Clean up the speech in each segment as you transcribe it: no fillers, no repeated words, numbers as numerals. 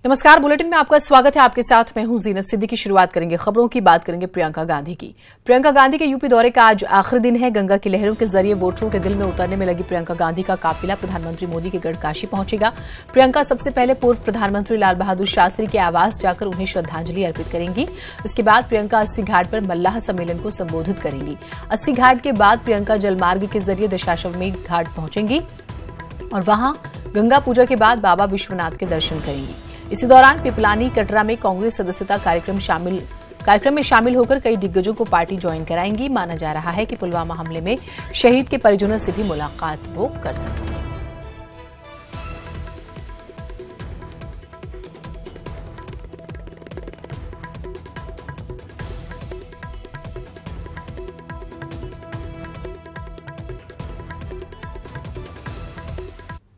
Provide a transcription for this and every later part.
नमस्कार, बुलेटिन में आपका स्वागत है। आपके साथ मैं हूं जीनत सिद्दीकी। शुरुआत करेंगे खबरों की, बात करेंगे प्रियंका गांधी की। प्रियंका गांधी के यूपी दौरे का आज आखिरी दिन है। गंगा की लहरों के जरिए वोटरों के दिल में उतरने में लगी प्रियंका गांधी का काफिला प्रधानमंत्री मोदी के गढ़ काशी पहुंचेगा। प्रियंका सबसे पहले पूर्व प्रधानमंत्री लाल बहादुर शास्त्री के आवास जाकर उन्हें श्रद्धांजलि अर्पित करेंगी। इसके बाद प्रियंका अस्सी घाट पर मल्लाह सम्मेलन को संबोधित करेंगी। अस्सी घाट के बाद प्रियंका जलमार्ग के जरिए दशाश्वमेध घाट पहुंचेंगी और वहां गंगा पूजा के बाद बाबा विश्वनाथ के दर्शन करेंगी। इसी दौरान पिपलानी कटरा में कांग्रेस सदस्यता कार्यक्रम में शामिल होकर कई दिग्गजों को पार्टी ज्वाइन कराएंगी। माना जा रहा है कि पुलवामा हमले में शहीद के परिजनों से भी मुलाकात वो कर सकती हैं।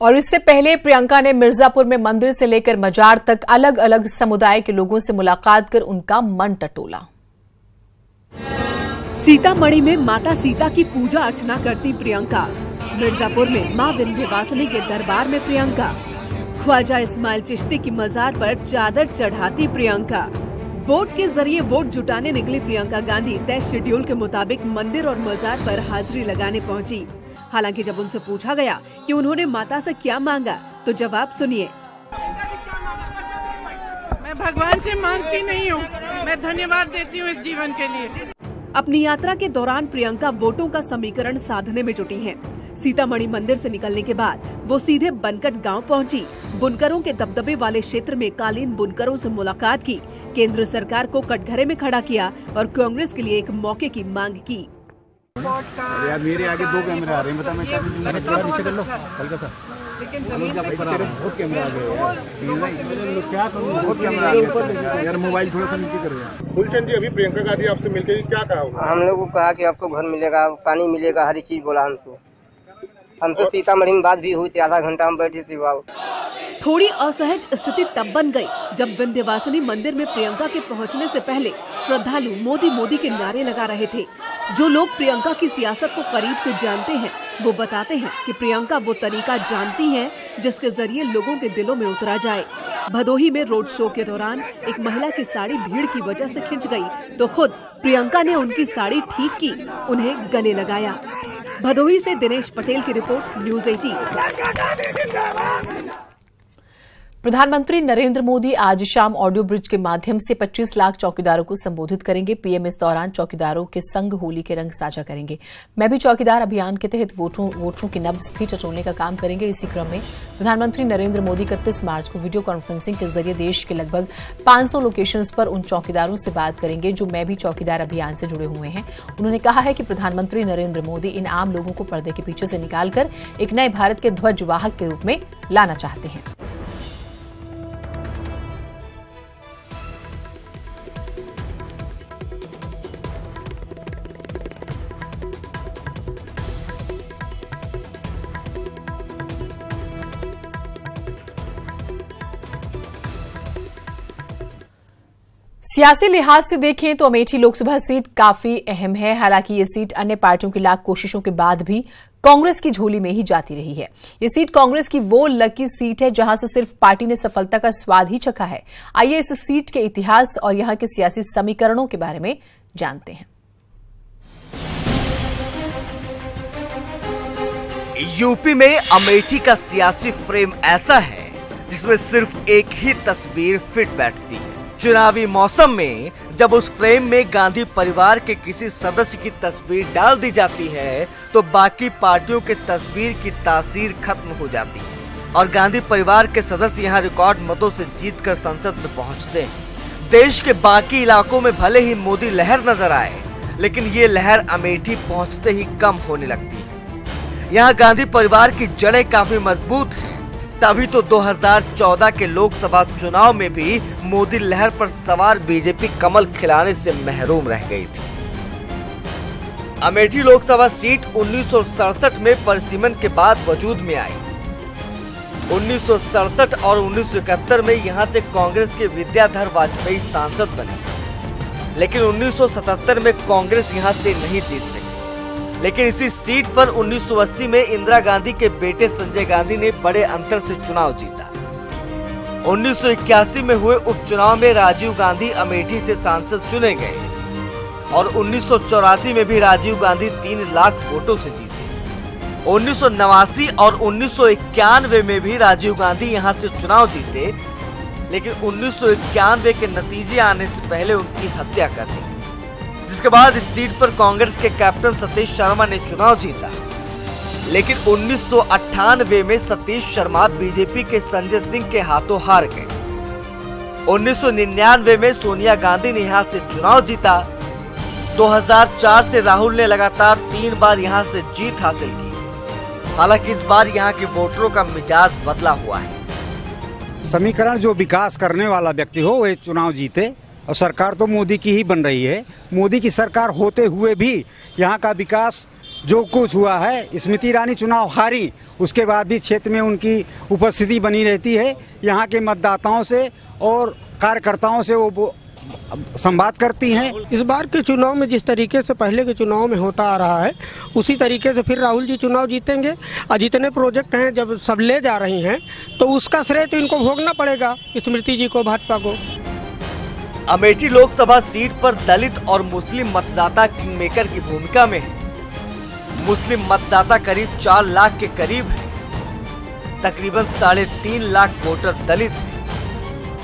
और इससे पहले प्रियंका ने मिर्जापुर में मंदिर से लेकर मजार तक अलग अलग समुदाय के लोगों से मुलाकात कर उनका मन टटोला। सीतामढ़ी में माता सीता की पूजा अर्चना करती प्रियंका। मिर्जापुर में मां विंध्यवासिनी के दरबार में प्रियंका। ख्वाजा इस्माइल चिश्ती की मजार पर चादर चढ़ाती प्रियंका। बोट के जरिए वोट जुटाने निकली प्रियंका गांधी तय शेड्यूल के मुताबिक मंदिर और मजार पर हाजिरी लगाने पहुंची। हालांकि जब उनसे पूछा गया कि उन्होंने माता से क्या मांगा तो जवाब सुनिए। मैं भगवान से मांगती नहीं हूँ, मैं धन्यवाद देती हूँ इस जीवन के लिए। अपनी यात्रा के दौरान प्रियंका वोटों का समीकरण साधने में जुटी हैं। सीतामढ़ी मंदिर से निकलने के बाद वो सीधे बनकट गांव पहुंची। बुनकरों के दबदबे वाले क्षेत्र में कालीन बुनकरों से मुलाकात की। केंद्र सरकार को कटघरे में खड़ा किया और कांग्रेस के लिए एक मौके की मांग की। यार मेरे आगे दो कैमरे आ रहे हैं, बता मैं क्या नीचे कर लो हल्का सा, लेकिन बहुत कैमरा आ गया, क्या करूं, बहुत कैमरा आ गया यार, मोबाइल थोड़ा सा नीचे कर यार। फुलचंद जी, अभी प्रियंका गांधी आपसे मिलकर क्या कहा? हम लोग को कहा कि आपको घर मिलेगा, पानी मिलेगा, हर चीज बोला हमसे सीतामढ़ी में बात भी हुई थी, आधा घंटा हम बैठे थे। थोड़ी असहज स्थिति तब बन गई जब विंध्यवासिनी मंदिर में प्रियंका के पहुंचने से पहले श्रद्धालु मोदी मोदी के नारे लगा रहे थे। जो लोग प्रियंका की सियासत को करीब से जानते हैं वो बताते हैं कि प्रियंका वो तरीका जानती हैं जिसके जरिए लोगों के दिलों में उतरा जाए। भदोही में रोड शो के दौरान एक महिला की साड़ी भीड़ की वजह से खिंच गई तो खुद प्रियंका ने उनकी साड़ी ठीक की, उन्हें गले लगाया। भदोही से दिनेश पटेल की रिपोर्ट, न्यूज़ 18। प्रधानमंत्री नरेंद्र मोदी आज शाम ऑडियो ब्रिज के माध्यम से 25 लाख चौकीदारों को संबोधित करेंगे। पीएम इस दौरान चौकीदारों के संग होली के रंग साझा करेंगे। मैं भी चौकीदार अभियान के तहत वोटरों की नब्ज भी टटोलने का काम करेंगे। इसी क्रम में प्रधानमंत्री नरेंद्र मोदी 31 मार्च को वीडियो कॉन्फ्रेंसिंग के जरिए देश के लगभग 500 लोकेशंस पर उन चौकीदारों से बात करेंगे जो मैं भी चौकीदार अभियान से जुड़े हुए हैं। उन्होंने कहा है कि प्रधानमंत्री नरेंद्र मोदी इन आम लोगों को पर्दे के पीछे से निकालकर एक नए भारत के ध्वजवाहक के रूप में लाना चाहते हैं। सियासी लिहाज से देखें तो अमेठी लोकसभा सीट काफी अहम है। हालांकि ये सीट अन्य पार्टियों की लाख कोशिशों के बाद भी कांग्रेस की झोली में ही जाती रही है। ये सीट कांग्रेस की वो लकी सीट है जहां से सिर्फ पार्टी ने सफलता का स्वाद ही चखा है। आइए इस सीट के इतिहास और यहां के सियासी समीकरणों के बारे में जानते हैं। यूपी में अमेठी का सियासी फ्रेम ऐसा है जिसमें सिर्फ एक ही तस्वीर फिट बैठती है। चुनावी मौसम में जब उस फ्रेम में गांधी परिवार के किसी सदस्य की तस्वीर डाल दी जाती है तो बाकी पार्टियों के तस्वीर की तासीर खत्म हो जाती है और गांधी परिवार के सदस्य यहां रिकॉर्ड मतों से जीतकर संसद में पहुंचते हैं। देश के बाकी इलाकों में भले ही मोदी लहर नजर आए, लेकिन ये लहर अमेठी पहुंचते ही कम होने लगती है। यहाँ गांधी परिवार की जड़ें काफी मजबूत हैं। तभी तो 2014 के लोकसभा चुनाव में भी मोदी लहर पर सवार बीजेपी कमल खिलाने से महरूम रह गई थी। अमेठी लोकसभा सीट 1967 में परिसीमन के बाद वजूद में आई। 1967 और 1971 में यहां से कांग्रेस के विद्याधर वाजपेयी सांसद बने, लेकिन 1977 में कांग्रेस यहां से नहीं जीत सकी। लेकिन इसी सीट पर 1980 में इंदिरा गांधी के बेटे संजय गांधी ने बड़े अंतर से चुनाव जीता। 1981 में हुए उपचुनाव में राजीव गांधी अमेठी से सांसद चुने गए और 1984 में भी राजीव गांधी 3 लाख वोटों से जीते। 1989 और 1991 में भी राजीव गांधी यहां से चुनाव जीते, लेकिन 1991 के नतीजे आने से पहले उनकी हत्या कर दी, जिसके बाद इस सीट पर कांग्रेस के कैप्टन सतीश शर्मा ने चुनाव जीता। लेकिन 1998 में सतीश शर्मा बीजेपी के संजय सिंह के हाथों हार गए। 1999 में सोनिया गांधी ने यहां से चुनाव जीता। 2004 से राहुल ने लगातार 3 बार यहां से जीत हासिल की। हालांकि इस बार यहां के वोटरों का मिजाज बदला हुआ है। समीकरण जो विकास करने वाला व्यक्ति हो वह चुनाव जीते, और सरकार तो मोदी की ही बन रही है। मोदी की सरकार होते हुए भी यहाँ का विकास जो कुछ हुआ है, स्मृति ईरानी चुनाव हारी, उसके बाद भी क्षेत्र में उनकी उपस्थिति बनी रहती है। यहाँ के मतदाताओं से और कार्यकर्ताओं से वो संवाद करती हैं। इस बार के चुनाव में जिस तरीके से पहले के चुनाव में होता आ रहा है, उसी तरीके से फिर राहुल जी चुनाव जीतेंगे। और जितने प्रोजेक्ट हैं जब सब ले जा रही हैं, तो उसका श्रेय तो इनको भोगना पड़ेगा, स्मृति जी को, भाजपा को। अमेठी लोकसभा सीट पर दलित और मुस्लिम मतदाता किंगमेकर की भूमिका में है। मुस्लिम मतदाता करीब 4 लाख के करीब है। तकरीबन 3.5 लाख वोटर दलित हैं।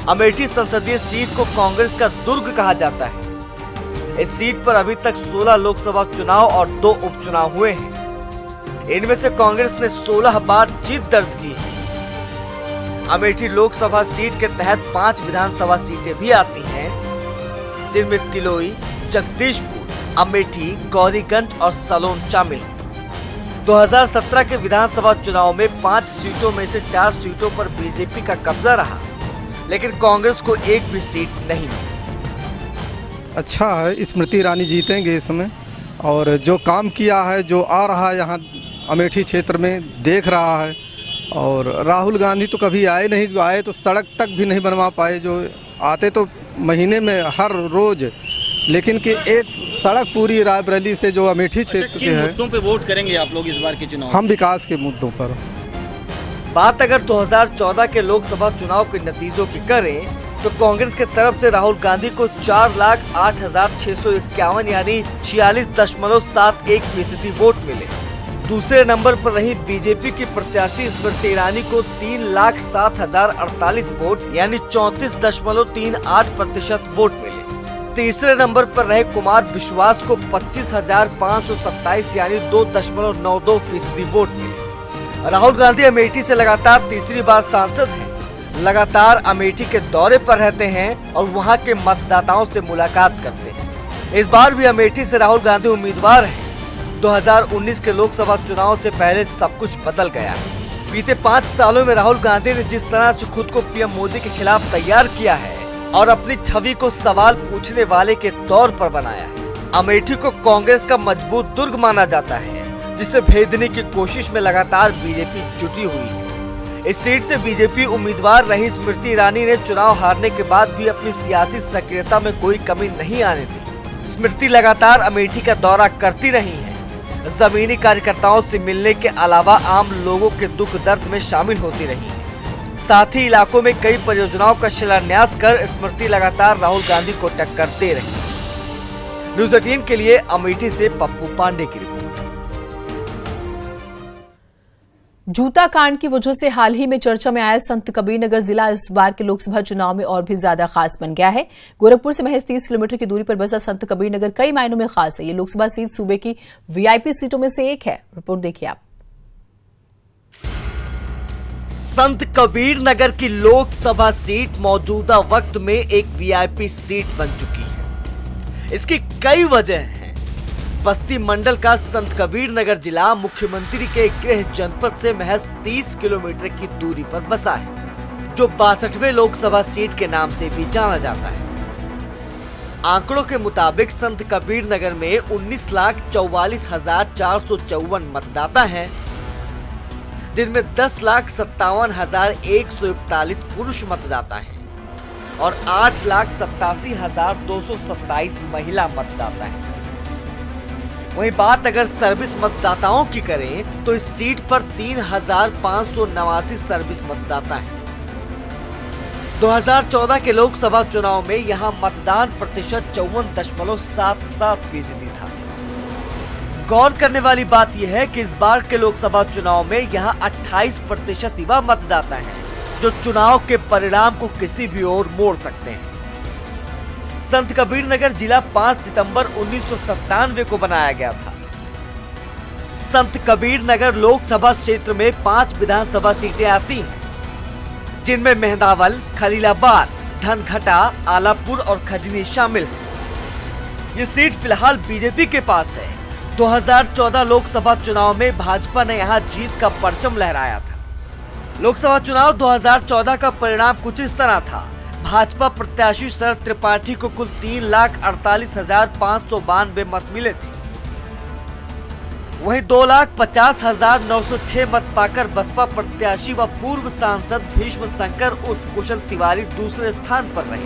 अमेठी संसदीय सीट को कांग्रेस का दुर्ग कहा जाता है। इस सीट पर अभी तक 16 लोकसभा चुनाव और 2 उपचुनाव हुए हैं। इनमें से कांग्रेस ने 16 बार जीत दर्ज की है। अमेठी लोकसभा सीट के तहत 5 विधानसभा सीटें भी आती हैं, जिनमें तिलोई, जगदीशपुर, अमेठी, गौरीगंज और सलोन शामिल हैं। 2017 के विधानसभा चुनाव में 5 सीटों में से 4 सीटों पर बीजेपी का कब्जा रहा, लेकिन कांग्रेस को एक भी सीट नहीं मिली। अच्छा है, स्मृति ईरानी जीतेंगे इसमें, और जो काम किया है, जो आ रहा है यहाँ अमेठी क्षेत्र में देख रहा है। और राहुल गांधी तो कभी आए नहीं, जो आए तो सड़क तक भी नहीं बनवा पाए, जो आते तो महीने में हर रोज, लेकिन कि एक सड़क पूरी रायबरेली से जो अमेठी क्षेत्र के है। मुद्दों पे वोट करेंगे आप लोग इस बार के चुनाव? हम विकास के मुद्दों पर। बात अगर 2014 के लोकसभा चुनाव के नतीजों की करें, तो कांग्रेस के तरफ से राहुल गांधी को 4,08,651 यानी 46.71% वोट मिले। दूसरे नंबर पर रही बीजेपी की प्रत्याशी स्मृति ईरानी को 3,07,048 वोट यानी 34.38% वोट मिले। तीसरे नंबर पर रहे कुमार विश्वास को 25,527 यानी 2.92% वोट मिले। राहुल गांधी अमेठी से लगातार तीसरी बार सांसद हैं, लगातार अमेठी के दौरे पर रहते हैं और वहां के मतदाताओं से मुलाकात करते हैं। इस बार भी अमेठी से राहुल गांधी उम्मीदवार हैं। 2019 के लोकसभा चुनाव से पहले सब कुछ बदल गया है। बीते 5 सालों में राहुल गांधी ने जिस तरह से खुद को पीएम मोदी के खिलाफ तैयार किया है और अपनी छवि को सवाल पूछने वाले के तौर पर बनाया है। अमेठी को कांग्रेस का मजबूत दुर्ग माना जाता है, जिसे भेदने की कोशिश में लगातार बीजेपी जुटी हुई है। इस सीट से बीजेपी उम्मीदवार रही स्मृति ईरानी ने चुनाव हारने के बाद भी अपनी सियासी सक्रियता में कोई कमी नहीं आने दी। स्मृति लगातार अमेठी का दौरा करती रही है। जमीनी कार्यकर्ताओं से मिलने के अलावा आम लोगों के दुख दर्द में शामिल होती रही है। साथ ही इलाकों में कई परियोजनाओं का शिलान्यास कर स्मृति लगातार राहुल गांधी को टक्कर दे रही है। न्यूज़ 18 के लिए अमेठी से पप्पू पांडे की रिपोर्ट। जूता कांड की वजह से हाल ही में चर्चा में आया संत कबीरनगर जिला इस बार के लोकसभा चुनाव में और भी ज्यादा खास बन गया है। गोरखपुर से महज 30 किलोमीटर की दूरी पर बसा संत कबीरनगर कई मायनों में खास है। ये लोकसभा सीट सूबे की वीआईपी सीटों में से एक है। रिपोर्ट देखिए आप। संत कबीरनगर की लोकसभा सीट मौजूदा वक्त में एक वीआईपी सीट बन चुकी है। इसकी कई वजह हैं। बस्ती मंडल का संत कबीरनगर जिला मुख्यमंत्री के गृह जनपद से महज 30 किलोमीटर की दूरी पर बसा है, जो 62वें लोकसभा सीट के नाम से भी जाना जाता है। आंकड़ों के मुताबिक संत कबीरनगर में 19,44,454 मतदाता हैं, जिनमें 10,57,141 पुरुष मतदाता हैं और 8,87,227 महिला मतदाता हैं। वहीं बात अगर सर्विस मतदाताओं की करें तो इस सीट पर 3,589 सर्विस मतदाता हैं। 2014 के लोकसभा चुनाव में यहां मतदान प्रतिशत 54.77% था। गौर करने वाली बात यह है कि इस बार के लोकसभा चुनाव में यहां 28% युवा मतदाता हैं, जो चुनाव के परिणाम को किसी भी ओर मोड़ सकते हैं। संत कबीर नगर जिला 5 सितंबर 1997 को बनाया गया था। संत कबीर नगर लोकसभा क्षेत्र में 5 विधानसभा सीटें आती हैं, जिनमें मेहंदावल, खलीलाबाद, धनघटा, आलापुर और खजनी शामिल हैं। ये सीट फिलहाल बीजेपी के पास है। 2014 लोकसभा चुनाव में भाजपा ने यहां जीत का परचम लहराया था। लोकसभा चुनाव 2014 का परिणाम कुछ इस तरह था। भाजपा प्रत्याशी शरद त्रिपाठी को कुल 3,48,592 मत मिले थे। वहीं 2,50,906 मत पाकर बसपा प्रत्याशी व पूर्व सांसद भीष्म शंकर उर्फ कुशल तिवारी दूसरे स्थान पर रहे।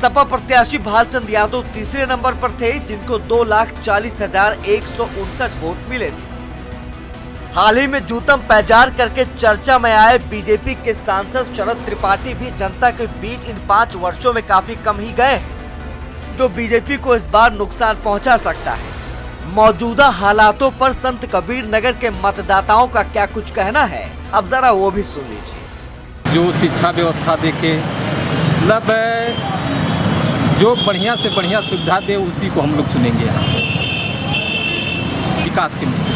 सपा प्रत्याशी भालचंद यादव तीसरे नंबर पर थे, जिनको 2,40,159 वोट मिले थे। हाल ही में जूतम पैजार करके चर्चा में आए बीजेपी के सांसद शरद त्रिपाठी भी जनता के बीच इन 5 वर्षों में काफी कम ही गए, जो बीजेपी को इस बार नुकसान पहुंचा सकता है। मौजूदा हालातों पर संत कबीर नगर के मतदाताओं का क्या कुछ कहना है, अब जरा वो भी सुन लीजिए। जो शिक्षा व्यवस्था देखे, मतलब जो बढ़िया से बढ़िया सुविधा दे, उसी को हम लोग चुनेंगे। विकास के मुद्दे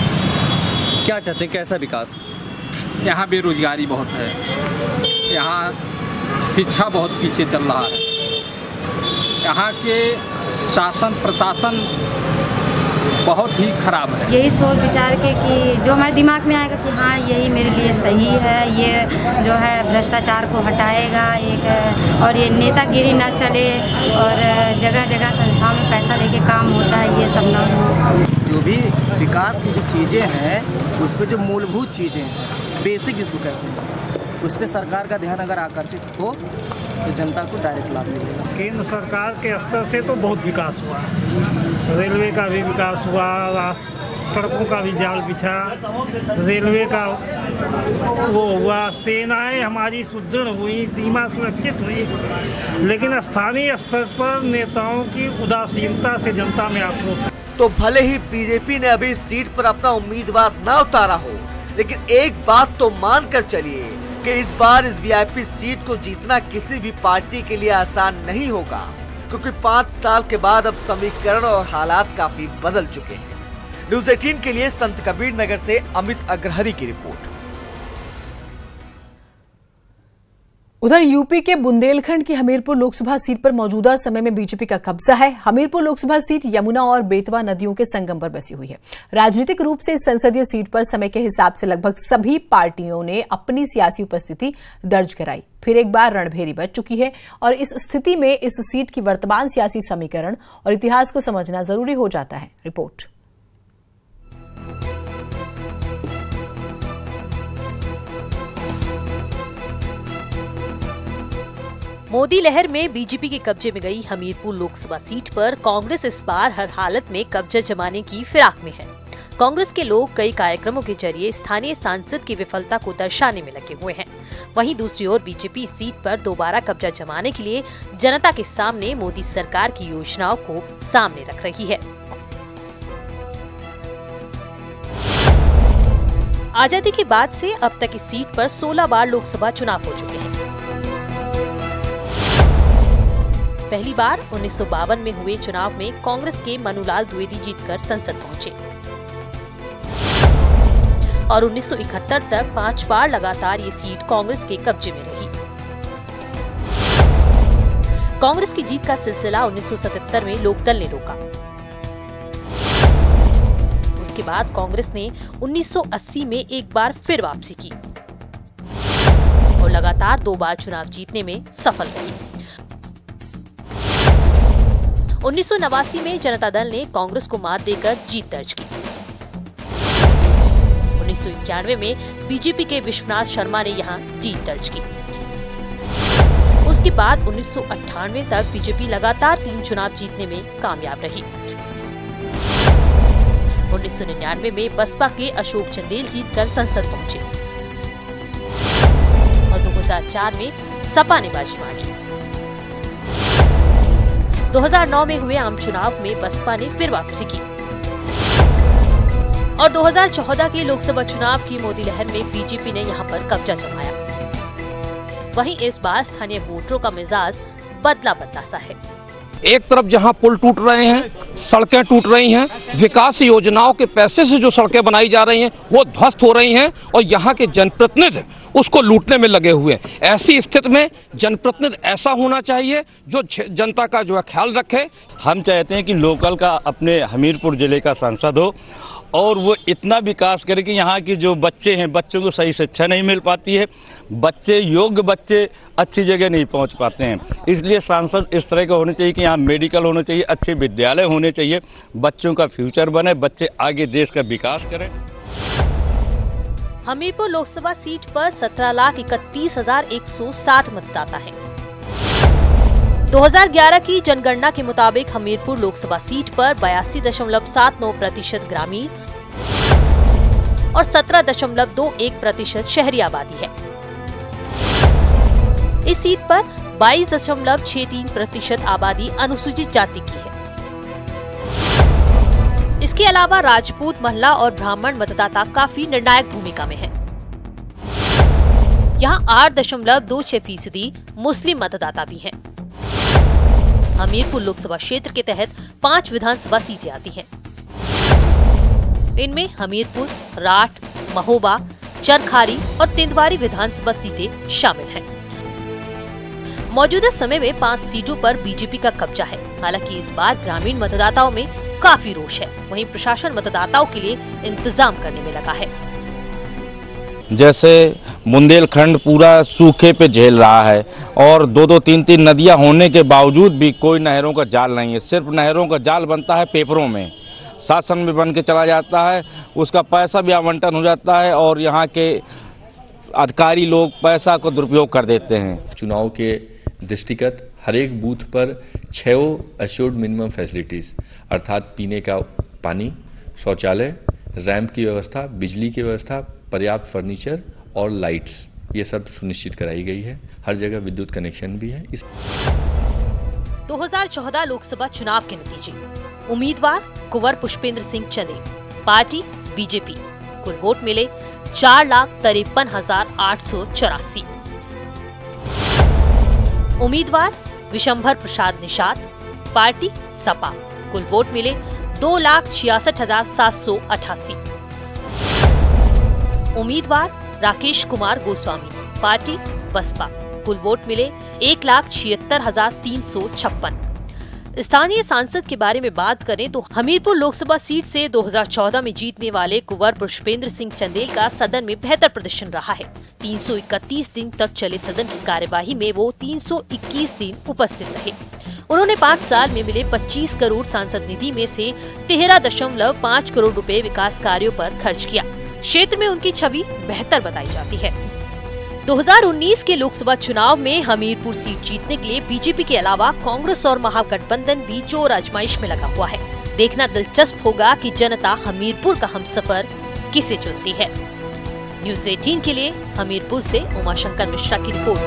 क्या चाहते हैं, कैसा विकास? यहाँ बेरोजगारी बहुत है, यहाँ शिक्षा बहुत पीछे चल रहा है, यहाँ के शासन प्रशासन बहुत ही खराब है। यही सोच विचार के कि जो हमारे दिमाग में आएगा कि हाँ यही मेरे लिए सही है, ये जो है भ्रष्टाचार को हटाएगा एक, और ये नेतागिरी ना चले और जगह जगह संस्थाओं में पैसा लेके काम होता है, ये सब ना हो। जो भी विकास की जो चीज़ें हैं, उस पर जो मूलभूत चीज़ें हैं, बेसिक जिसको कहते हैं, उस पर सरकार का ध्यान अगर आकर्षित हो तो जनता को डायरेक्ट लाभ मिलेगा। केंद्र सरकार के स्तर से तो बहुत विकास हुआ, रेलवे का भी विकास हुआ, सड़कों का भी जाल बिछा, रेलवे का वो हुआ, सेनाएं हमारी सुदृढ़ हुई, सीमा सुरक्षित हुई। लेकिन स्थानीय स्तर पर नेताओं की उदासीनता से जनता में आक्रोश। तो भले ही बीजेपी ने अभी इस सीट पर अपना उम्मीदवार न उतारा हो, लेकिन एक बात तो मान कर चलिए कि इस बार इस वीआईपी सीट को जीतना किसी भी पार्टी के लिए आसान नहीं होगा, क्योंकि 5 साल के बाद अब समीकरण और हालात काफी बदल चुके हैं। न्यूज़ 18 के लिए संत कबीर नगर से अमित अग्रहरी की रिपोर्ट। उधर यूपी के बुंदेलखंड की हमीरपुर लोकसभा सीट पर मौजूदा समय में बीजेपी का कब्जा है। हमीरपुर लोकसभा सीट यमुना और बेतवा नदियों के संगम पर बसी हुई है। राजनीतिक रूप से इस संसदीय सीट पर समय के हिसाब से लगभग सभी पार्टियों ने अपनी सियासी उपस्थिति दर्ज कराई। फिर एक बार रणभेरी बच चुकी है और इस स्थिति में इस सीट की वर्तमान सियासी समीकरण और इतिहास को समझना जरूरी हो जाता है। रिपोर्ट। मोदी लहर में बीजेपी के कब्जे में गई हमीरपुर लोकसभा सीट पर कांग्रेस इस बार हर हालत में कब्जा जमाने की फिराक में है। कांग्रेस के लोग कई कार्यक्रमों के जरिए स्थानीय सांसद की विफलता को दर्शाने में लगे हुए हैं। वहीं दूसरी ओर बीजेपी इस सीट पर दोबारा कब्जा जमाने के लिए जनता के सामने मोदी सरकार की योजनाओं को सामने रख रही है। आजादी के बाद से अब तक इस सीट पर 16 बार लोकसभा चुनाव हो चुके हैं। पहली बार 1952 में हुए चुनाव में कांग्रेस के मनुलाल द्विवेदी जीतकर संसद पहुंचे और 1971 तक 5 बार लगातार ये सीट कांग्रेस के कब्जे में रही। कांग्रेस की जीत का सिलसिला 1977 में लोकदल ने रोका। उसके बाद कांग्रेस ने 1980 में एक बार फिर वापसी की और लगातार 2 बार चुनाव जीतने में सफल रही। 1989 में जनता दल ने कांग्रेस को मात देकर जीत दर्ज की। 1991 में बीजेपी के विश्वनाथ शर्मा ने यहां जीत दर्ज की। उसके बाद 1998 तक बीजेपी लगातार 3 चुनाव जीतने में कामयाब रही। 1999 में बसपा के अशोक चंदेल जीतकर संसद पहुंचे और 2004 में सपा ने बाजी मार ली। 2009 में हुए आम चुनाव में बसपा ने फिर वापसी की और 2014 के लोकसभा चुनाव की मोदी लहर में बीजेपी ने यहां पर कब्जा जमाया। वहीं इस बार स्थानीय वोटरों का मिजाज बदला सा है। एक तरफ जहां पुल टूट रहे हैं, सड़कें टूट रही हैं, विकास योजनाओं के पैसे से जो सड़कें बनाई जा रही हैं वो ध्वस्त हो रही हैं और यहां के जनप्रतिनिधि उसको लूटने में लगे हुए हैं। ऐसी स्थिति में जनप्रतिनिधि ऐसा होना चाहिए जो जनता का जो है ख्याल रखे। हम चाहते हैं कि लोकल का अपने हमीरपुर जिले का सांसद हो और वो इतना विकास करे कि यहाँ की जो बच्चे हैं, बच्चों को सही शिक्षा नहीं मिल पाती है, बच्चे योग्य बच्चे अच्छी जगह नहीं पहुँच पाते हैं। इसलिए सांसद इस तरह के होने चाहिए कि यहाँ मेडिकल होने चाहिए, अच्छे विद्यालय होने चाहिए, बच्चों का फ्यूचर बने, बच्चे आगे देश का विकास करें। हमीरपुर लोकसभा सीट पर 17,31,160 मतदाता हैं। 2011 की जनगणना के मुताबिक हमीरपुर लोकसभा सीट पर 82.79% ग्रामीण और 17.21% शहरी आबादी है। इस सीट पर 22.63% आबादी अनुसूचित जाति की है। इसके अलावा राजपूत, महिला और ब्राह्मण मतदाता काफी निर्णायक भूमिका में हैं। यहाँ 8.26% मुस्लिम मतदाता भी हैं। हमीरपुर लोकसभा क्षेत्र के तहत 5 विधानसभा सीटें आती हैं। इनमें हमीरपुर, राठ, महोबा, चरखारी और तिंदवारी विधानसभा सीटें शामिल हैं। मौजूदा समय में 5 सीटों पर बीजेपी का कब्जा है। हालांकि इस बार ग्रामीण मतदाताओं में काफी रोष है। वहीं प्रशासन मतदाताओं के लिए इंतजाम करने में लगा है। जैसे बुंदेलखंड पूरा सूखे पे झेल रहा है और 2-2, 3-3 नदियां होने के बावजूद भी कोई नहरों का जाल नहीं है। सिर्फ नहरों का जाल बनता है पेपरों में, शासन में बन के चला जाता है, उसका पैसा भी आवंटन हो जाता है और यहाँ के अधिकारी लोग पैसा को दुरुपयोग कर देते हैं। चुनाव के दृष्टिगत हर एक बूथ पर 6 एश्योर्ड मिनिमम फैसिलिटीज अर्थात पीने का पानी, शौचालय, रैंप की व्यवस्था, बिजली की व्यवस्था, पर्याप्त फर्नीचर और लाइट्स, ये सब सुनिश्चित कराई गई है। हर जगह विद्युत कनेक्शन भी है। 2014 लोकसभा चुनाव के नतीजे। उम्मीदवार कुंवर पुष्पेंद्र सिंह चंदेल, पार्टी बीजेपी। कुल वोट मिले 4,53,884। उम्मीदवार विशंभर प्रसाद निषाद, पार्टी सपा। कुल वोट मिले 2,66,788। उम्मीदवार राकेश कुमार गोस्वामी, पार्टी बसपा। कुल वोट मिले 1,76,356। स्थानीय सांसद के बारे में बात करें तो हमीरपुर लोकसभा सीट से 2014 में जीतने वाले कुंवर पुष्पेंद्र सिंह चंदेल का सदन में बेहतर प्रदर्शन रहा है। 331 दिन तक चले सदन की कार्यवाही में वो 321 दिन उपस्थित रहे। उन्होंने 5 साल में मिले 25 करोड़ सांसद निधि में से 13.5 करोड़ रुपए विकास कार्यों पर खर्च किया। क्षेत्र में उनकी छवि बेहतर बताई जाती है। 2019 के लोकसभा चुनाव में हमीरपुर सीट जीतने के लिए बीजेपी के अलावा कांग्रेस और महागठबंधन भी जोर आजमाइश में लगा हुआ है। देखना दिलचस्प होगा कि जनता हमीरपुर का हमसफर किसे चुनती है। न्यूज़ 18 के लिए हमीरपुर से उमाशंकर मिश्रा की रिपोर्ट।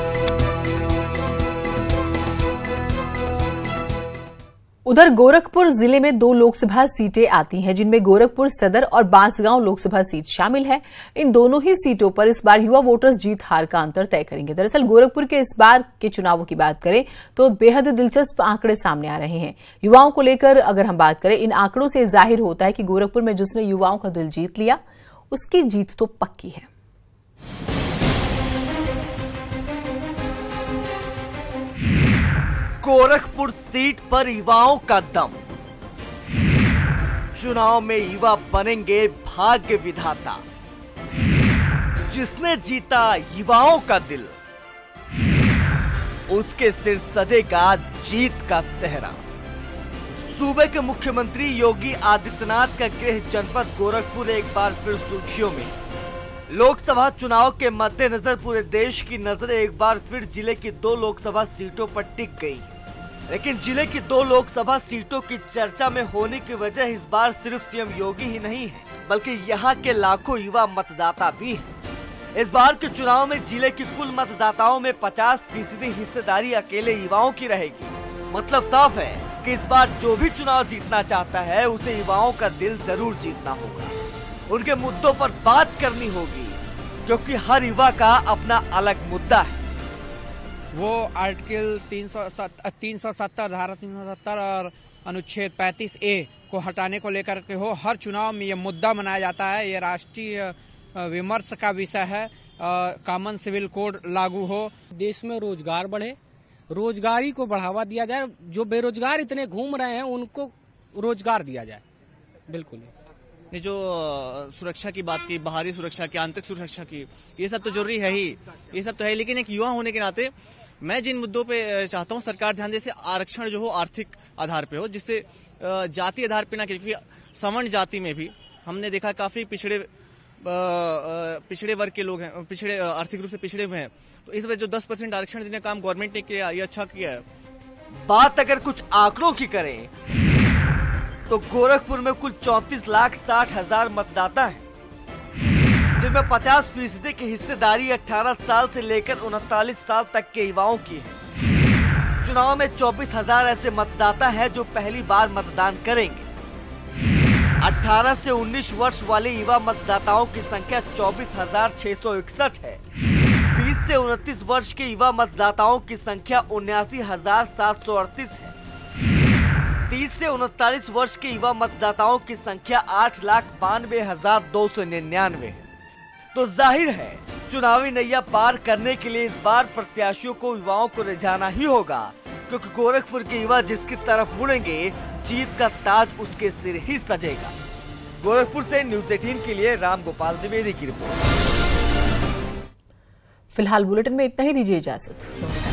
उधर गोरखपुर जिले में 2 लोकसभा सीटें आती हैं, जिनमें गोरखपुर सदर और बांसगांव लोकसभा सीट शामिल है। इन दोनों ही सीटों पर इस बार युवा वोटर्स जीत हार का अंतर तय करेंगे। दरअसल गोरखपुर के इस बार के चुनावों की बात करें तो बेहद दिलचस्प आंकड़े सामने आ रहे हैं। युवाओं को लेकर अगर हम बात करें, इन आंकड़ों से जाहिर होता है कि गोरखपुर में जिसने युवाओं का दिल जीत लिया उसकी जीत तो पक्की है। गोरखपुर सीट पर युवाओं का दम। चुनाव में युवा बनेंगे भाग्य विधाता। जिसने जीता युवाओं का दिल, उसके सिर सजेगा जीत का सेहरा। सूबे के मुख्यमंत्री योगी आदित्यनाथ का गृह जनपद गोरखपुर एक बार फिर सुर्खियों में। लोकसभा चुनाव के मद्देनजर पूरे देश की नजर एक बार फिर जिले की 2 लोकसभा सीटों पर टिक गई। लेकिन जिले की 2 लोकसभा सीटों की चर्चा में होने की वजह इस बार सिर्फ सीएम योगी ही नहीं है, बल्कि यहाँ के लाखों युवा मतदाता भी हैं। इस बार के चुनाव में जिले की कुल मतदाताओं में 50% हिस्सेदारी अकेले युवाओं की रहेगी। मतलब साफ है कि इस बार जो भी चुनाव जीतना चाहता है उसे युवाओं का दिल जरूर जीतना होगा। उनके मुद्दों पर बात करनी होगी, क्योंकि हर युवा का अपना अलग मुद्दा है। वो आर्टिकल 370 धारा 370 और अनुच्छेद 35A को हटाने को लेकर के हो, हर चुनाव में ये मुद्दा मनाया जाता है। ये राष्ट्रीय विमर्श का विषय है। कॉमन सिविल कोड लागू हो, देश में रोजगार बढ़े, रोजगारी को बढ़ावा दिया जाए, जो बेरोजगार इतने घूम रहे हैं उनको रोजगार दिया जाए। बिल्कुल ने जो सुरक्षा की बात की, बाहरी सुरक्षा की, आंतरिक सुरक्षा की, ये सब तो जरूरी है ही, ये सब तो है। लेकिन एक युवा होने के नाते मैं जिन मुद्दों पे चाहता हूँ सरकार ध्यान दे, जैसे आरक्षण जो हो आर्थिक आधार पे हो, जिससे जाति आधार पे ना, क्योंकि सवर्ण जाति में भी हमने देखा काफी पिछड़े वर्ग के लोग हैं, पिछड़े आर्थिक रूप से पिछड़े हुए हैं। तो इस वजह जो 10% आरक्षण देने का काम गवर्नमेंट ने किया, ये अच्छा किया है। बात अगर कुछ आंकड़ों की करें तो गोरखपुर में कुल 34,60,000 मतदाता हैं, जिनमें 50% की हिस्सेदारी 18 साल से लेकर 39 साल तक के युवाओं की है। चुनाव में 24,000 ऐसे मतदाता हैं जो पहली बार मतदान करेंगे। 18 से 19 वर्ष वाले युवा मतदाताओं की संख्या 24,661 है। 30 से 29 वर्ष के युवा मतदाताओं की संख्या 79,738 है। 30 से 39 वर्ष के युवा मतदाताओं की संख्या 8,92,299 है। तो जाहिर है चुनावी नैया पार करने के लिए इस बार प्रत्याशियों को युवाओं को रिझाना ही होगा, क्योंकि गोरखपुर के युवा जिसकी तरफ मुड़ेंगे जीत का ताज उसके सिर ही सजेगा। गोरखपुर से न्यूज़ 18 के लिए राम गोपाल द्विवेदी की रिपोर्ट। फिलहाल बुलेटिन में इतना ही, दीजिए इजाजत। नमस्कार।